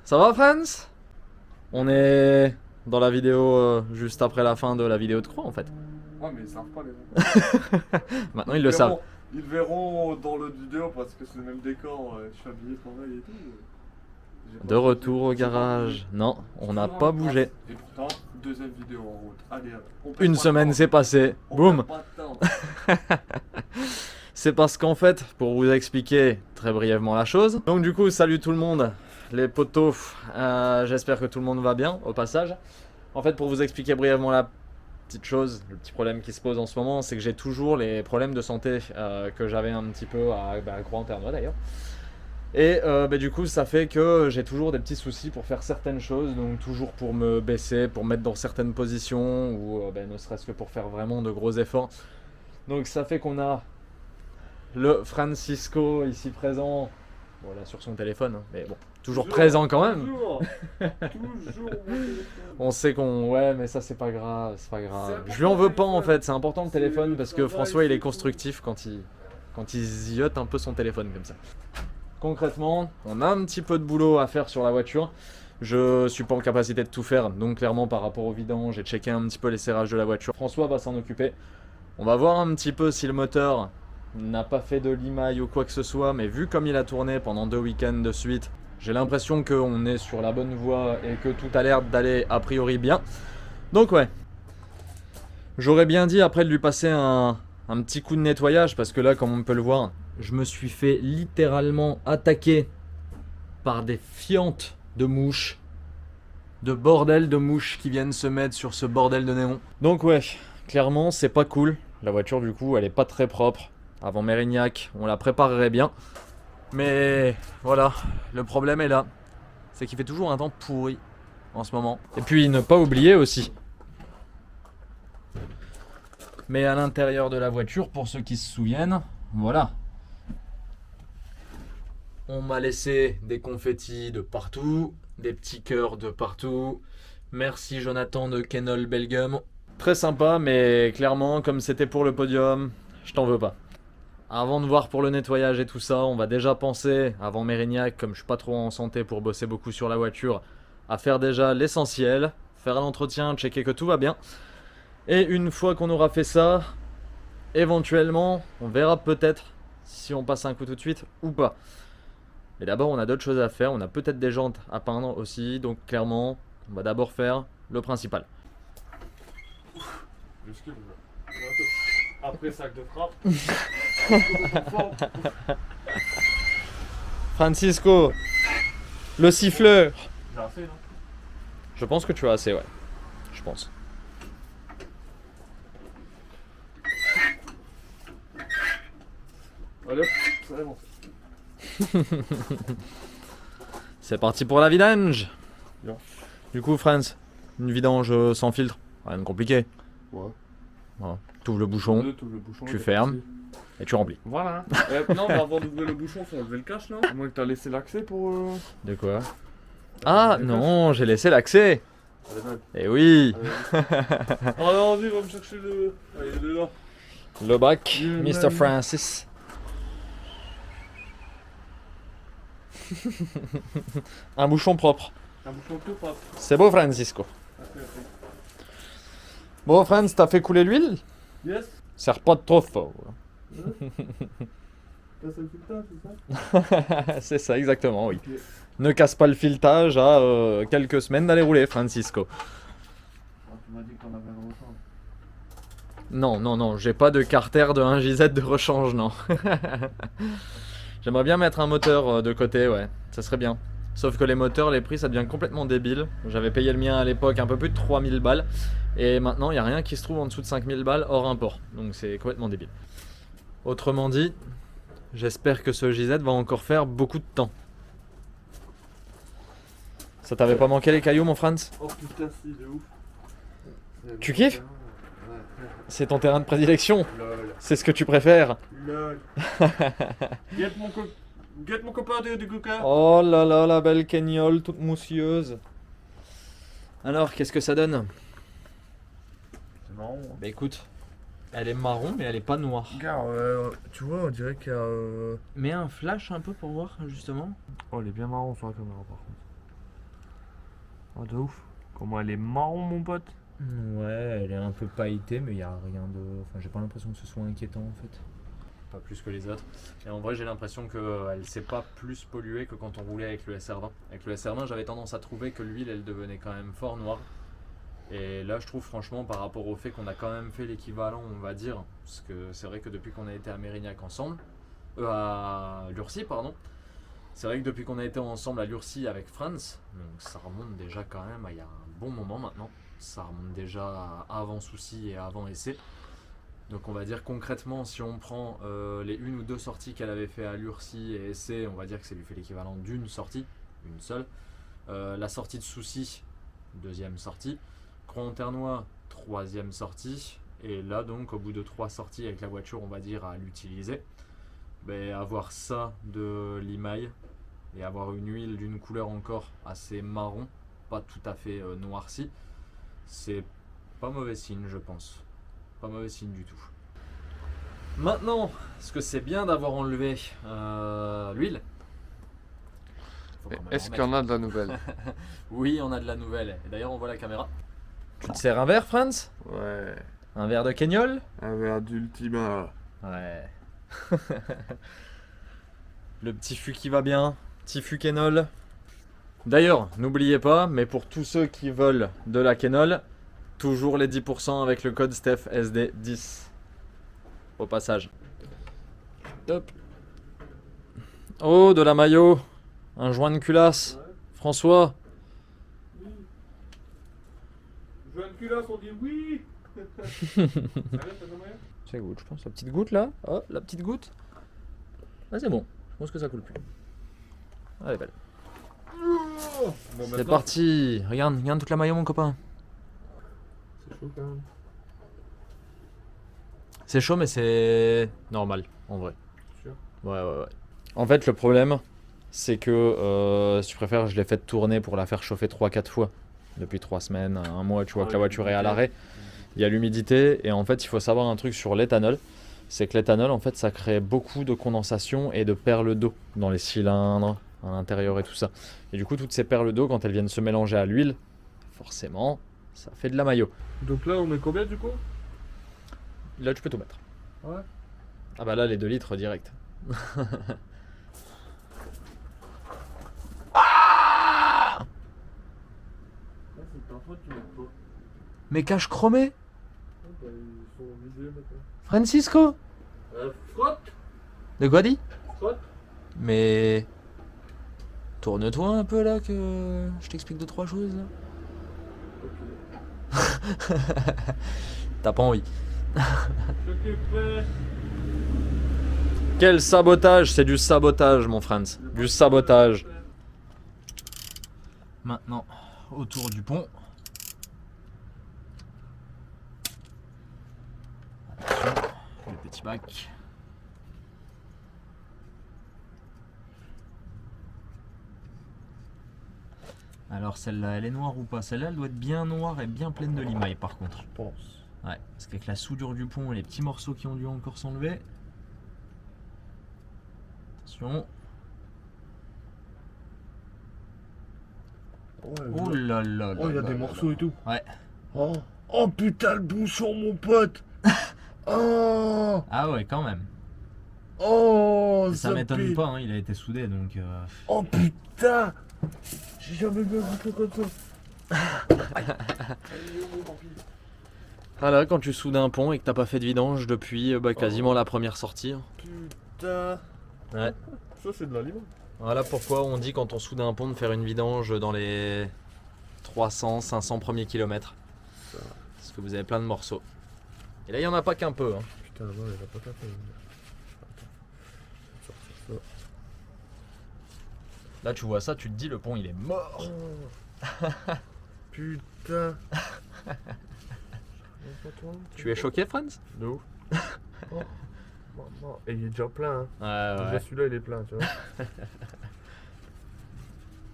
Ça va, Franz? On est dans la vidéo juste après la fin de la vidéo de Croix, en fait. Ouais, mais ils savent pas les gens. Maintenant, ils le savent. Ils verront dans l'autre vidéo parce que c'est le même décor. Je suis habillé pareil et tout. De retour au garage. Non, on n'a pas bougé. Et pourtant, deuxième vidéo en route. Allez, on perd Une pas de semaine temps. s'est passée. On Boum. perd pas de temps. C'est parce qu'en fait, pour vous expliquer très brièvement la chose. Donc du coup, salut tout le monde, les potos. J'espère que tout le monde va bien au passage. En fait, pour vous expliquer brièvement la petite chose, le petit problème qui se pose en ce moment, c'est que j'ai toujours les problèmes de santé que j'avais un petit peu à Croix-en-Ternois d'ailleurs. Et du coup, ça fait que j'ai toujours des petits soucis pour faire certaines choses, donc toujours pour me baisser, pour me mettre dans certaines positions, ou ne serait-ce que pour faire vraiment de gros efforts. Donc ça fait qu'on a le Francisco ici présent, voilà sur son téléphone, hein, mais bon, toujours présent quand même. Toujours. Toujours. On sait qu'on... Ouais, mais ça c'est pas grave, c'est pas grave. Je lui en veux pas en fait, c'est important le téléphone parce que François il est constructif quand il ziote un peu son téléphone comme ça. Concrètement, on a un petit peu de boulot à faire sur la voiture. Je suis pas en capacité de tout faire, donc clairement par rapport au vidange, j'ai checké un petit peu les serrages de la voiture. François va s'en occuper. On va voir un petit peu si le moteur n'a pas fait de limaille ou quoi que ce soit, mais vu comme il a tourné pendant 2 week-ends de suite, j'ai l'impression qu'on est sur la bonne voie et que tout a l'air d'aller a priori bien. Donc ouais, j'aurais bien dit après de lui passer un petit coup de nettoyage, parce que là, comme on peut le voir, je me suis fait littéralement attaquer par des fientes de mouches, de bordel de mouches qui viennent se mettre sur ce bordel de néon. Donc ouais, clairement c'est pas cool. La voiture du coup elle est pas très propre. Avant Mérignac, on la préparerait bien. Mais voilà, le problème est là. C'est qu'il fait toujours un temps pourri en ce moment. Et puis ne pas oublier aussi. Mais à l'intérieur de la voiture, pour ceux qui se souviennent, voilà. On m'a laissé des confettis de partout, des petits cœurs de partout. Merci Jonathan de Kenol Belgium. Très sympa, mais clairement, comme c'était pour le podium, je t'en veux pas. Avant de voir pour le nettoyage et tout ça, on va déjà penser, avant Mérignac, comme je suis pas trop en santé pour bosser beaucoup sur la voiture, à faire déjà l'essentiel, faire l'entretien, checker que tout va bien. Et une fois qu'on aura fait ça, éventuellement, on verra peut-être si on passe un coup tout de suite ou pas. Mais d'abord, on a d'autres choses à faire, on a peut-être des jantes à peindre aussi, donc clairement, on va d'abord faire le principal. Après sac de frappe. Francisco, le siffleur. J'ai assez, non? Je pense que tu as assez, ouais. Je pense. Allez hop, ça est bon. C'est parti pour la vidange. Bien. Du coup, Franz, une vidange sans filtre. Rien de compliqué. Ouais. Voilà. Tu ouvres le bouchon, T'ouvres le bouchon, tu t'es fermes parti. et tu remplis. Voilà. Non, mais avant d'ouvrir le bouchon, faut enlever le cache là. À moins que t'as laissé l'accès pour. De quoi? Ah non, j'ai laissé l'accès. Allez, même. Eh oui. Ah non, vas-y, va me chercher le. Allez, il est là. Le bac, Yeah, Mr. man. Francis. Un bouchon propre. Un bouchon tout propre. C'est beau, Francisco. Après. Bon, Franz, t'as fait couler l'huile? Yes. Serre pas de trop fort. Là, c'est le filtre, c'est ça? C'est ça, exactement, oui. Ok. Ne casse pas le filetage à quelques semaines d'aller rouler, Francisco. Ah, tu m'as dit qu'on avait un rechange. Non, non, non, j'ai pas de carter de 1 JZ de rechange, non. J'aimerais bien mettre un moteur de côté, ouais, ça serait bien. Sauf que les moteurs, les prix, ça devient complètement débile. J'avais payé le mien à l'époque un peu plus de 3000 balles. Et maintenant, il n'y a rien qui se trouve en dessous de 5000 balles hors import. Donc c'est complètement débile. Autrement dit, j'espère que ce JZ va encore faire beaucoup de temps. Ça t'avait pas manqué les cailloux, mon Franz? Oh putain, si, de ouf. Tu kiffes? Ouais. C'est ton terrain de prédilection. Lol. C'est ce que tu préfères. Lol. Get mon copain du Google. Oh là là, la belle Kenyol, toute moussieuse. Alors, qu'est-ce que ça donne? C'est marrant. Bah écoute, elle est marron, mais elle est pas noire. Regarde, tu vois, on dirait qu'il y a. Mets un flash un peu pour voir, justement. Oh, elle est bien marron sur la caméra par contre. Oh de ouf. Comment elle est marron mon pote. Ouais, elle est un peu pailletée, mais il n'y a rien de. Enfin, j'ai pas l'impression que ce soit inquiétant en fait. Pas plus que les autres. Et en vrai, j'ai l'impression qu'elle s'est pas plus polluée que quand on roulait avec le SR20. Avec le SR20, j'avais tendance à trouver que l'huile, elle devenait quand même fort noire. Et là, je trouve franchement, par rapport au fait qu'on a quand même fait l'équivalent, on va dire, parce que c'est vrai que depuis qu'on a été à Mérignac ensemble, à Lurcy, pardon, c'est vrai que depuis qu'on a été ensemble à Lurcy avec Franz, donc ça remonte déjà quand même à il y a un bon moment maintenant. Ça remonte déjà à avant souci et avant essai. Donc on va dire concrètement, si on prend les une ou deux sorties qu'elle avait fait à Lurcy et essai, on va dire que ça lui fait l'équivalent d'une sortie, une seule. La sortie de souci, deuxième sortie. Cron-Ternois, troisième sortie. Et là donc au bout de 3 sorties avec la voiture, on va dire à l'utiliser, avoir ça de limaille et avoir une huile d'une couleur encore assez marron, pas tout à fait noircie, c'est pas mauvais signe je pense. Pas mauvais signe du tout. Maintenant, est-ce que c'est bien d'avoir enlevé l'huile? Est-ce qu'il y en a de la nouvelle? Oui, on a de la nouvelle. Et d'ailleurs, on voit la caméra. Tu te sers un verre, Franz? Ouais. Un verre de Kenyol? Un verre d'Ultima. Ouais. Le petit fût qui va bien. Petit fût Kenol. D'ailleurs, n'oubliez pas, mais pour tous ceux qui veulent de la Kenol, toujours les 10% avec le code STEPHSD10. Au passage. Hop. Oh, de la maillot. Un joint de culasse. François. Joint de culasse, on dit oui. Ça goûte, je pense. La petite goutte là. Oh, la petite goutte. Ah, c'est bon. Je pense que ça coule plus. Allez, belle. Bon, C'est parti. Regarde toute la maillot, mon copain. C'est chaud quand même. C'est chaud, mais c'est normal, en vrai. Sûr. Ouais. En fait, le problème, c'est que si tu préfères, je l'ai fait tourner pour la faire chauffer 3-4 fois. Depuis 3 semaines, un mois, tu vois que la voiture est à l'arrêt. Il y a l'humidité, et en fait, il faut savoir un truc sur l'éthanol. C'est que l'éthanol, en fait, ça crée beaucoup de condensation et de perles d'eau dans les cylindres, à l'intérieur et tout ça. Et du coup, toutes ces perles d'eau, quand elles viennent se mélanger à l'huile, forcément, ça fait de la maillot. Donc là, on met combien du coup? Là, tu peux tout mettre. Ouais. Ah bah là, les 2 litres direct. Là, c'est ta faute, tu mets pas. Mais cache chromé, Ils sont visés maintenant. Francisco. Frotte. De quoi dit? Frotte. Mais tourne-toi un peu là que je t'explique 2-3 choses là. Ok. T'as pas envie. Je t'ai prêt. Quel sabotage, c'est du sabotage mon Franz. Du sabotage. Maintenant, autour du pont. Attention, le petit bac. Alors celle-là, elle est noire ou pas? Celle-là, elle doit être bien noire et bien pleine de limaille par contre. Je pense. Ouais, parce qu'avec la soudure du pont et les petits morceaux qui ont dû encore s'enlever. Attention. Oh là là là. Oh, il y a là des là morceaux et tout. Ouais. Oh putain, le bouchon, mon pote. Oh. Ah ouais, quand même. Oh. Ça m'étonne pue. pas, hein, il a été soudé donc. Oh putain. J'ai jamais vu un bouchon comme ça. Voilà, quand tu soudes un pont et que t'as pas fait de vidange depuis quasiment la première sortie. Putain. Ouais. Ça, c'est de l'aliment. Voilà pourquoi on dit quand on soude un pont de faire une vidange dans les 300-500 premiers kilomètres. Parce que vous avez plein de morceaux. Et là, il y en a pas qu'un peu. Hein. Putain, non, il a pas tapé. Là, tu vois ça, tu te dis le pont il est mort. Putain. Tu es choqué, Franz? De ouf. Et il est déjà plein. Hein. Ouais. Déjà, celui-là, il est plein, tu vois.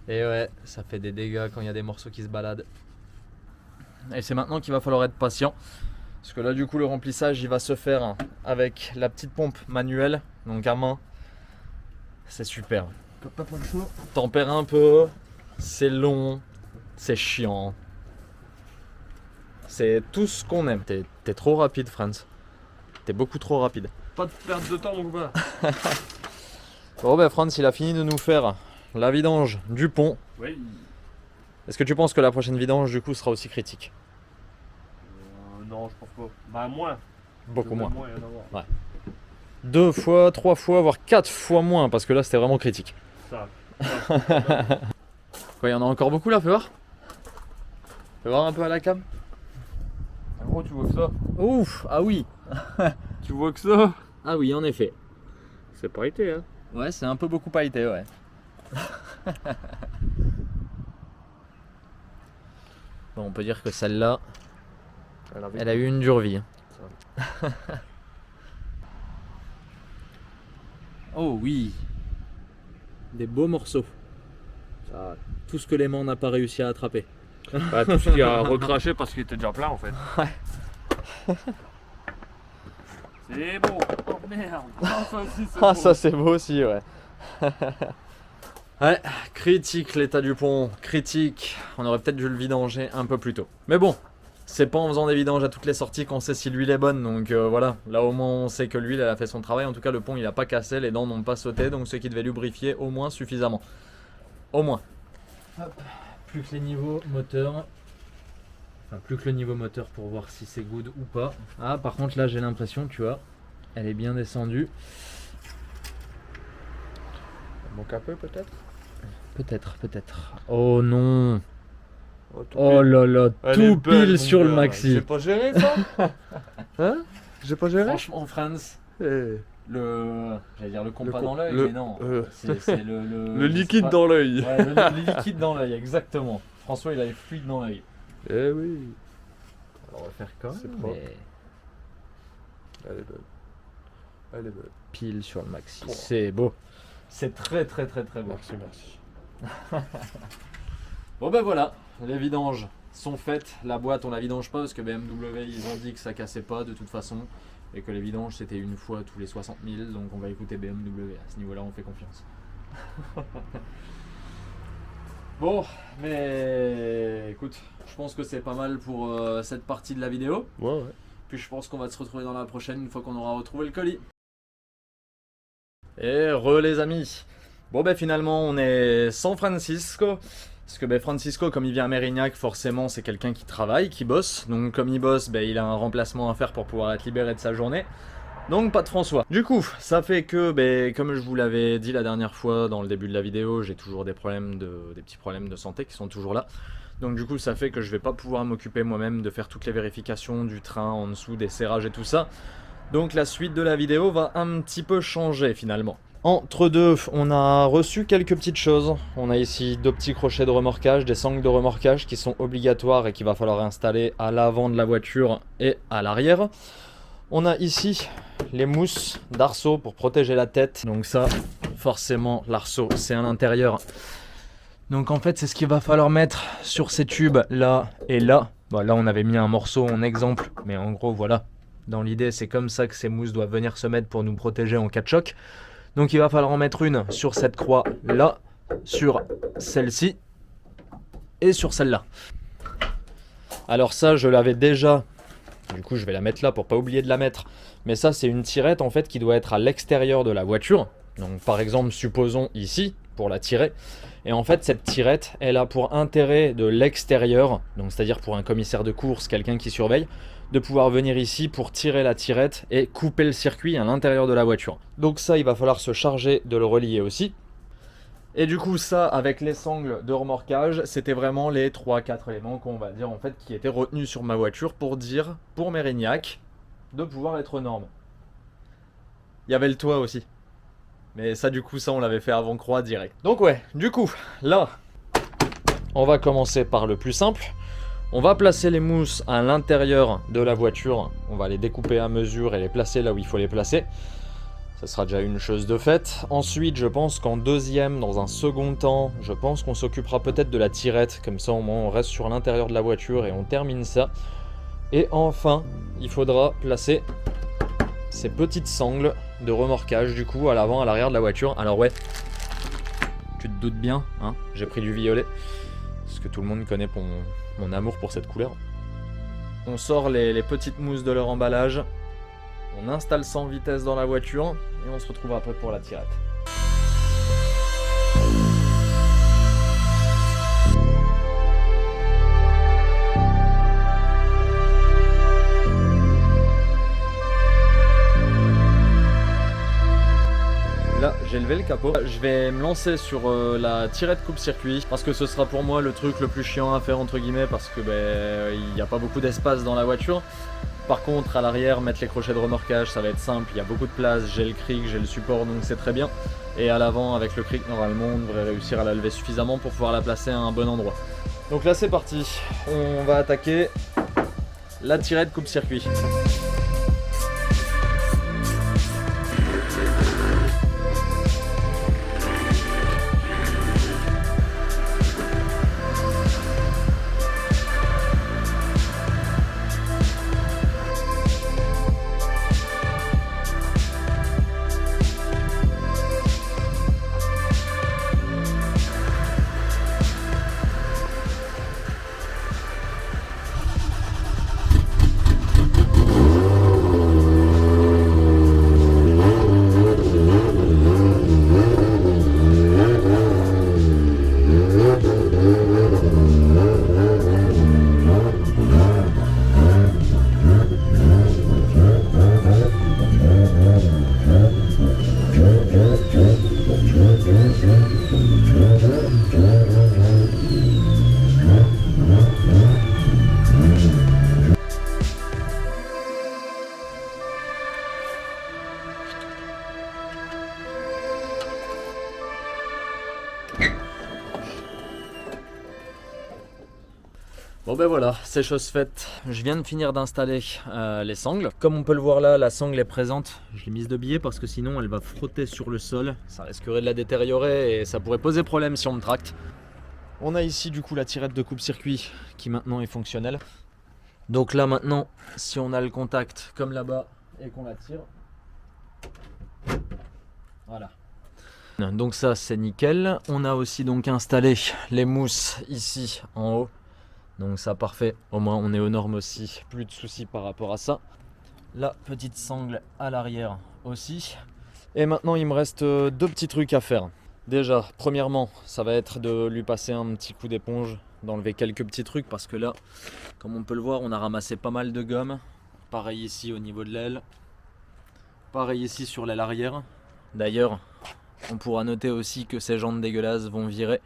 Et ouais, ça fait des dégâts quand il y a des morceaux qui se baladent. Et c'est maintenant qu'il va falloir être patient. Parce que là, du coup, le remplissage, il va se faire avec la petite pompe manuelle, donc à main. C'est super. T'as pas le choix. Tempère un peu, c'est long, C'est chiant. C'est tout ce qu'on aime. T'es trop rapide, Franz. T'es beaucoup trop rapide. Pas de perte de temps, mon copain. Bon ben Franz, il a fini de nous faire la vidange du pont. Oui. Est-ce que tu penses que la prochaine vidange du coup sera aussi critique? Non, je pense pas. Bah, moins. Beaucoup moins. Moins, rien à voir. 2 fois, 3 fois, voire 4 fois moins, parce que là c'était vraiment critique. Ça. Quoi, il y en a encore beaucoup là, fais voir. Fais voir un peu à la cam. En gros, tu vois que ça. Ouf, ah oui. Tu vois que ça. Ah oui, en effet. C'est pas été, hein. Ouais, c'est un peu beaucoup pailleté, ouais. Bon, on peut dire que celle-là, elle a eu une dure vie. Oh oui. Des beaux morceaux. Ça... Tout ce que l'aimant n'a pas réussi à attraper. Bah, tout ce qu'il a recraché parce qu'il était déjà plein en fait. Ouais. C'est beau. Oh merde. Ah, ça aussi, c'est Ah, beau. ça c'est beau aussi, ouais. Ouais, critique l'état du pont, critique. On aurait peut-être dû le vidanger un peu plus tôt. Mais bon, c'est pas en faisant des vidanges à toutes les sorties qu'on sait si l'huile est bonne. Donc voilà, là au moins on sait que l'huile elle a fait son travail. En tout cas, le pont il a pas cassé, les dents n'ont pas sauté. Donc ce qui devait lubrifier au moins suffisamment. Au moins. Hop. Plus que les niveaux moteurs. Enfin, plus que le niveau moteur pour voir si c'est good ou pas. Ah, par contre là j'ai l'impression, tu vois, elle est bien descendue. Manque un peu peut-être. Peut-être, peut-être. Oh non. Oh, tout Oh pile. là là, Elle tout est belle, pile mon sur le gars. maxi. J'ai pas géré ça. Hein? J'ai pas géré. Franchement, Franz, Eh, j'allais dire le compas co- dans l'œil, le- mais non. euh, C'est le liquide dans l'œil. Ouais, le liquide dans l'œil, exactement. François, il a les fluides dans l'œil. Eh oui. On va faire comme C'est propre. Elle est bonne. Elle est bonne. pile sur le maxi. Wow. C'est beau. C'est très très très très beau. Merci, merci. Bon ben voilà, les vidanges sont faites. La boîte, on la vidange pas parce que BMW, ils ont dit que ça cassait pas de toute façon. Et que les vidanges, c'était une fois tous les 60 000. Donc on va écouter BMW. À ce niveau-là, on fait confiance. Bon, mais écoute, je pense que c'est pas mal pour cette partie de la vidéo. Ouais, ouais. Puis je pense qu'on va se retrouver dans la prochaine une fois qu'on aura retrouvé le colis. Et les amis. Bon ben finalement on est San Francisco. Parce que ben, Francisco, comme il vient à Mérignac, forcément c'est quelqu'un qui travaille, qui bosse. Donc comme il bosse, ben, il a un remplacement à faire pour pouvoir être libéré de sa journée. Donc pas de François. Du coup, ça fait que, ben, comme je vous l'avais dit la dernière fois dans le début de la vidéo, j'ai toujours des petits problèmes de santé qui sont toujours là. Donc du coup, ça fait que je vais pas pouvoir m'occuper moi-même de faire toutes les vérifications du train en dessous, des serrages et tout ça. Donc la suite de la vidéo va un petit peu changer finalement. Entre deux, on a reçu quelques petites choses. On a ici 2 petits crochets de remorquage, des sangles de remorquage qui sont obligatoires et qu'il va falloir installer à l'avant de la voiture et à l'arrière. On a ici les mousses d'arceau pour protéger la tête. Donc ça, forcément, l'arceau, c'est à l'intérieur. Donc en fait, c'est ce qu'il va falloir mettre sur ces tubes là et là. Bon, là, on avait mis un morceau en exemple, mais en gros, voilà. Dans l'idée, c'est comme ça que ces mousses doivent venir se mettre pour nous protéger en cas de choc. Donc il va falloir en mettre une sur cette croix là, sur celle-ci et sur celle-là. Alors ça, je l'avais déjà, du coup je vais la mettre là pour pas oublier de la mettre. Mais ça, c'est une tirette en fait qui doit être à l'extérieur de la voiture. Donc par exemple, supposons ici, pour la tirer. Et en fait, cette tirette, elle a pour intérêt de l'extérieur, donc c'est-à-dire pour un commissaire de course, quelqu'un qui surveille, de pouvoir venir ici pour tirer la tirette et couper le circuit à l'intérieur de la voiture. Donc ça, il va falloir se charger de le relier aussi. Et du coup, ça, avec les sangles de remorquage, c'était vraiment les 3-4 éléments qu'on va dire en fait qui étaient retenus sur ma voiture pour dire, pour Mérignac, de pouvoir être aux normes. Il y avait le toit aussi. Mais ça, du coup, ça, on l'avait fait avant croix direct. Donc ouais, du coup, là, on va commencer par le plus simple. On va placer les mousses à l'intérieur de la voiture. On va les découper à mesure et les placer là où il faut les placer. Ça sera déjà une chose de faite. Ensuite, je pense qu'en deuxième, dans un second temps, je pense qu'on s'occupera peut-être de la tirette. Comme ça, au moins, on reste sur l'intérieur de la voiture et on termine ça. Et enfin, il faudra placer ces petites sangles de remorquage, du coup, à l'avant, à l'arrière de la voiture. Alors ouais, tu te doutes bien, hein, j'ai pris du violet. Parce que tout le monde connaît mon amour pour cette couleur. On sort les petites mousses de leur emballage, on installe 100 vitesses dans la voiture et on se retrouve après pour la tirette. Là, j'ai levé le capot. Je vais me lancer sur la tirette coupe-circuit parce que ce sera pour moi le truc le plus chiant à faire entre guillemets parce que il n'y a pas beaucoup d'espace dans la voiture. Par contre, à l'arrière, mettre les crochets de remorquage, ça va être simple. Il y a beaucoup de place, j'ai le cric, j'ai le support, donc c'est très bien. Et à l'avant, avec le cric, normalement, on devrait réussir à la lever suffisamment pour pouvoir la placer à un bon endroit. Donc là, c'est parti. On va attaquer la tirette coupe-circuit. Bon ben voilà, c'est chose faite. Je viens de finir d'installer les sangles. Comme on peut le voir là, la sangle est présente. Je l'ai mise de biais parce que sinon elle va frotter sur le sol. Ça risquerait de la détériorer et ça pourrait poser problème si on me tracte. On a ici du coup la tirette de coupe-circuit qui maintenant est fonctionnelle. Donc là maintenant, si on a le contact comme là-bas et qu'on la tire, voilà. Donc ça c'est nickel. On a aussi donc installé les mousses ici en haut. Donc ça parfait, au moins on est aux normes aussi, plus de soucis par rapport à ça. La petite sangle à l'arrière aussi. Et maintenant il me reste deux petits trucs à faire. Déjà, premièrement, ça va être de lui passer un petit coup d'éponge, d'enlever quelques petits trucs parce que là, comme on peut le voir, on a ramassé pas mal de gomme. Pareil ici au niveau de l'aile. Pareil ici sur l'aile arrière. D'ailleurs, on pourra noter aussi que ces jantes dégueulasses vont virer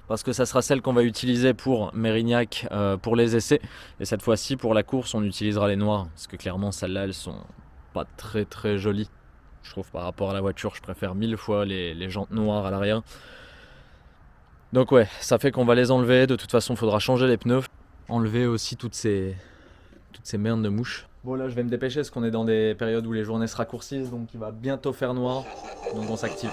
parce que ça sera celle qu'on va utiliser pour Mérignac pour les essais. Et cette fois-ci, pour la course, on utilisera les noires parce que clairement, celles-là, elles sont pas très très jolies. Je trouve par rapport à la voiture, je préfère 1000 fois les jantes noires à l'arrière. Donc ouais, ça fait qu'on va les enlever. De toute façon, il faudra changer les pneus. Enlever aussi toutes ces merdes de mouches. Bon là, je vais me dépêcher parce qu'on est dans des périodes où les journées se raccourcissent. Donc il va bientôt faire noir. Donc on s'active.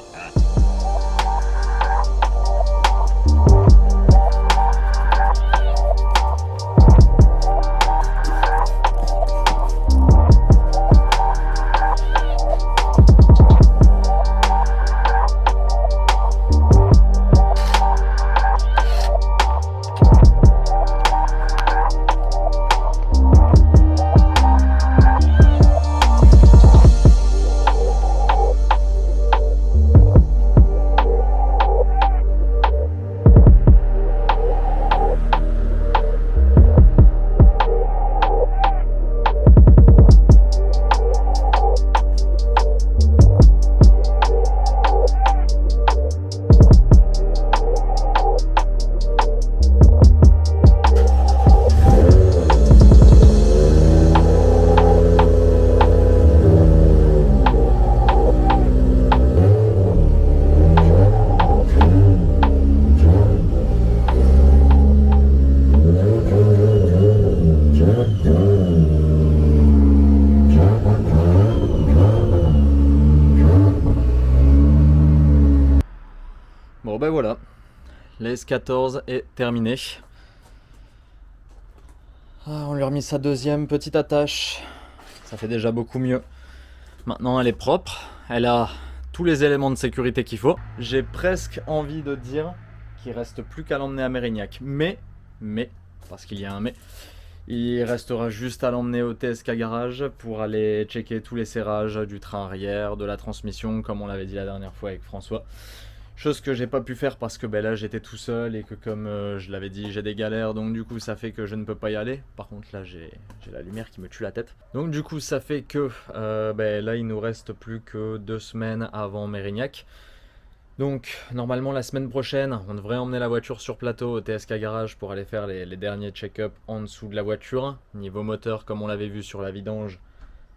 Bon ben voilà, la S14 est terminée. On lui a remis sa deuxième petite attache, ça fait déjà beaucoup mieux. Maintenant elle est propre, elle a tous les éléments de sécurité qu'il faut. J'ai presque envie de dire qu'il reste plus qu'à l'emmener à Mérignac, mais mais, parce qu'il y a un mais, il restera juste à l'emmener au TSK Garage pour aller checker tous les serrages du train arrière, de la transmission, comme on l'avait dit la dernière fois avec François. Chose que j'ai pas pu faire parce que là j'étais tout seul et que comme je l'avais dit j'ai des galères, donc du coup ça fait que je ne peux pas y aller. Par contre là j'ai la lumière qui me tue la tête. Donc du coup ça fait que là il nous reste plus que 2 semaines avant Mérignac. Donc normalement la semaine prochaine on devrait emmener la voiture sur plateau au TSK Garage pour aller faire les derniers check-up en dessous de la voiture. Niveau moteur comme on l'avait vu sur la vidange,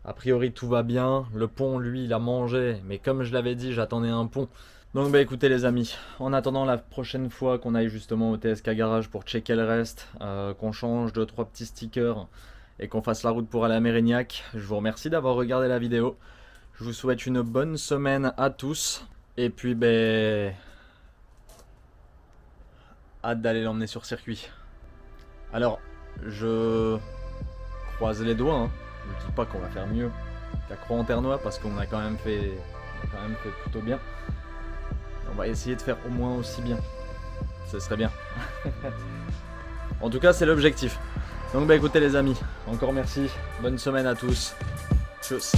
a priori tout va bien. Le pont lui il a mangé, mais comme je l'avais dit j'attendais un pont. Donc écoutez les amis, en attendant la prochaine fois qu'on aille justement au TSK Garage pour checker le reste, qu'on change 2-3 petits stickers et qu'on fasse la route pour aller à Mérignac, je vous remercie d'avoir regardé la vidéo. Je vous souhaite une bonne semaine à tous. Et puis hâte d'aller l'emmener sur circuit. Alors, je croise les doigts, hein. Je dis pas qu'on va faire mieux qu'à Croix-en-Ternois parce qu'on a quand même fait plutôt bien. On va essayer de faire au moins aussi bien. Ce serait bien. En tout cas, c'est l'objectif. Donc écoutez les amis, encore merci. Bonne semaine à tous. Tchuss.